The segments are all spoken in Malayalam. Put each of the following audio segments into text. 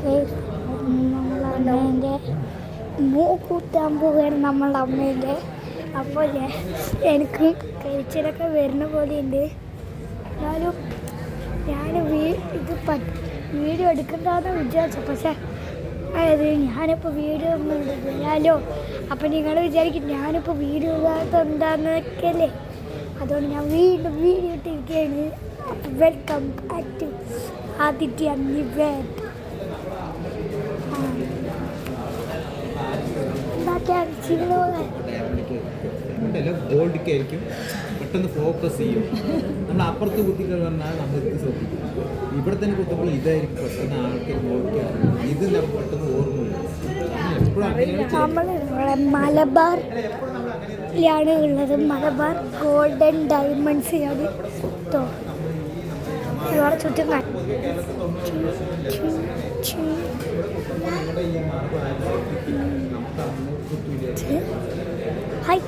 നമ്മളമ്മേൻ്റെ മൂക്കൂത്താൻ പോവുകയാണ് നമ്മളുടെ അമ്മേൻ്റെ. അപ്പോൾ എനിക്ക് കഴിച്ചിലൊക്കെ വരുന്ന പോലെയുണ്ട്. എന്നാലും ഞാൻ ഇത് വീഡിയോ എടുക്കണ്ടെന്ന് വിചാരിച്ചു. പക്ഷേ അതായത് ഞാനിപ്പോൾ വീഡിയോ ഒന്നും വരാലോ. അപ്പം നിങ്ങൾ വിചാരിക്കും ഞാനിപ്പോൾ വീഡിയോ ഇടാത്ത എന്താണെന്നൊക്കെ അല്ലേ. അതുകൊണ്ട് ഞാൻ വീണ്ടും വീഡിയോ ഇട്ടിരിക്കുകയാണ്. Welcome back to Aditya Nived. ഗോൾഡിക്കായിരിക്കും പെട്ടെന്ന് ഫോക്കസ് ചെയ്യും. നമ്മൾ അപ്പുറത്ത് കുത്തിക്കാൻ പറഞ്ഞാൽ നമ്മൾ ഇത് ശ്രദ്ധിക്കും. ഇവിടെ തന്നെ കുത്തുമ്പോൾ ഇതായിരിക്കും പെട്ടെന്ന് ആൾക്കാർ നോക്കിയാൽ ഇത് നമുക്ക് പെട്ടെന്ന് ഓർമ്മയില്ല. നമ്മൾ മലബാറിലാണ് ഉള്ളത്. മലബാർ ഗോൾഡൻ ഡയമണ്ട്സിലാണ് ഇവിടെ ചുറ്റും ഹായ്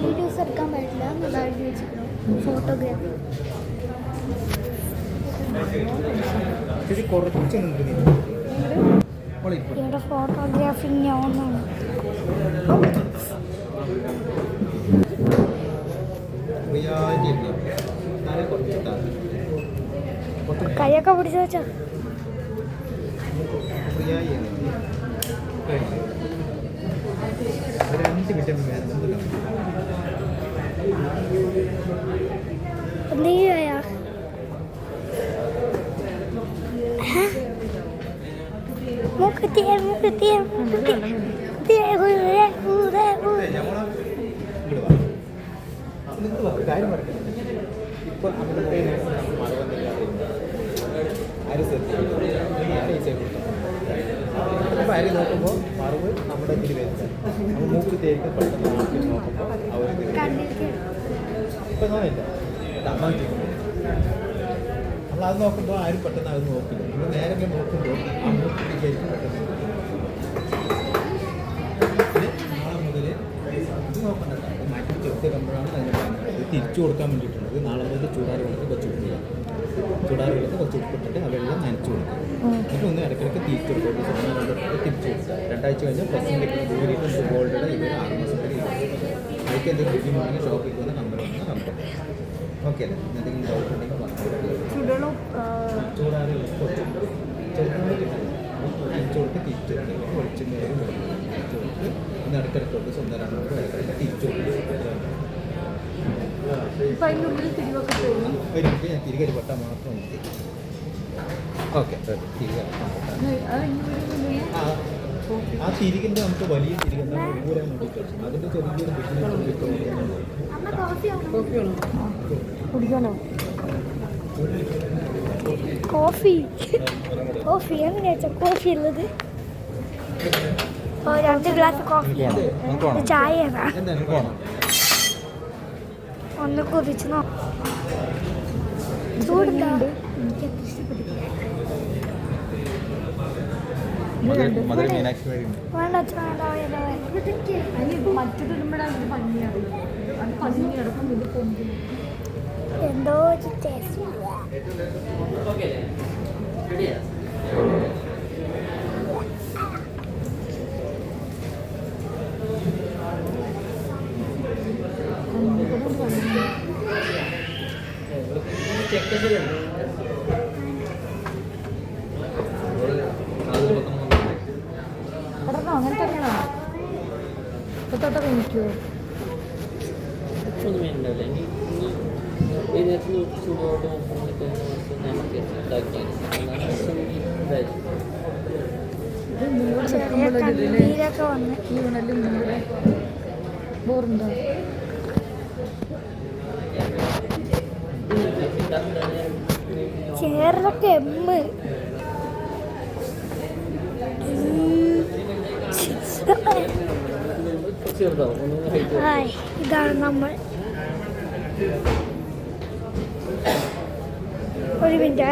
വീഡിയോസ് എടുക്കാൻ പറ്റില്ല എന്നതായിട്ട് വെച്ചിരുന്നു. ഫോട്ടോഗ്രാഫി ഇവിടെ ഫോട്ടോഗ്രാഫി ഒന്നാണ്. കൈയൊക്കെ പിടിച്ചു വെച്ചോ. എന്തെയ്യാ മൂക്കുത്തിയ ഇപ്പോൾ അരി നോക്കുമ്പോൾ മറവ് നമ്മുടെ ഇതിൽ വരുന്നത് നമ്മൾ മൂക്ക് തേക്ക് പെട്ടെന്ന് മാറ്റി നോക്കുമ്പോൾ അവർ ഇപ്പം നോക്കില്ല അമ്മ നമ്മളത് നോക്കുമ്പോൾ ആരും പെട്ടെന്ന് അത് നോക്കില്ല. നമ്മൾ നേരെ നോക്കുമ്പോൾ ആ മൂക്കിലേക്ക് പെട്ടെന്ന് നാളെ മുതൽ ഇത് നോക്കണ്ടല്ല. അത് മാറ്റി ചെറുത്ത് കമ്പോഴാണ് അതിന് പറയുന്നത്. ഇത് തിരിച്ചു കൊടുക്കാൻ വേണ്ടിയിട്ടുള്ളത്. നാളെ മുതൽ ചൂടാറ് വെള്ളത്തിൽ വെച്ച് കൊടുക്കുക. ചൂടാറ് വെള്ളത്തിൽ വെച്ച് ഉപ്പിട്ടിട്ട് ആ വെള്ളം നനച്ചു കൊടുക്കുക. എന്നിട്ട് ഒന്ന് ഇടയ്ക്കിടയ്ക്ക് തിരിച്ചു കൊടുക്കുക. തിരിച്ചു കൊടുക്കുക. 2 ആഴ്ച കഴിഞ്ഞാൽ പ്രസിലേക്ക് ജോലിയിട്ട് ഗോൾഡ് ഇത് 6 മാസം വരെ അതിലേക്ക് എന്തെങ്കിലും ബുദ്ധിമുട്ടുണ്ടെങ്കിൽ ഷോപ്പിൽ വന്ന് നമ്പർ വന്ന് കമ്പനി ഓക്കെ അല്ലേ. എന്തെങ്കിലും ഡൗട്ട് ഉണ്ടെങ്കിൽ ചൂടാറ് തിരിച്ചു കൊടുത്ത് തിരിച്ചു കൊടുക്കുക. വെളിച്ചെണ്ണ തിരിച്ചു കൊടുത്ത് ഒന്ന് ഇടയ്ക്കിടയ്ക്ക് സ്വന്തം 2 ഇടയ്ക്കിടയ്ക്ക് തിരിച്ചു കൊടുക്കുക. തിരികെ പെട്ടാൽ മാത്രം മതി. ഓക്കെ തിരികെ ആ തിരികിൻ്റെ നമുക്ക് വലിയ തിരികെ ഊരാൻ വേണ്ടിയിട്ട് അതിൻ്റെ ചെറിയൊരു കുടിക്കണോ കോഫി? കോഫി എങ്ങനെയാ വെച്ചാൽ കോഫി ഉള്ളത് 2 ഗ്ലാസ് കോഫി ചായ ഒന്ന് കുതിച്ച് നോക്കാം. ചൂടുണ്ട്. എന്തോ അങ്ങനെ തന്നെയാണോ തൊട്ടൊക്കെ എനിക്കോ കണ്ണീരൊക്കെ വന്ന് ബോറുണ്ടോ? ചേറിലൊക്കെ ഇതാണ് നമ്മൾ. ഒരു മിനിറ്റ്.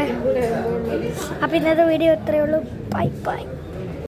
അപ്പം ഇന്നത്തെ വീഡിയോ ഇത്രയേ ഉള്ളൂ. Bye bye.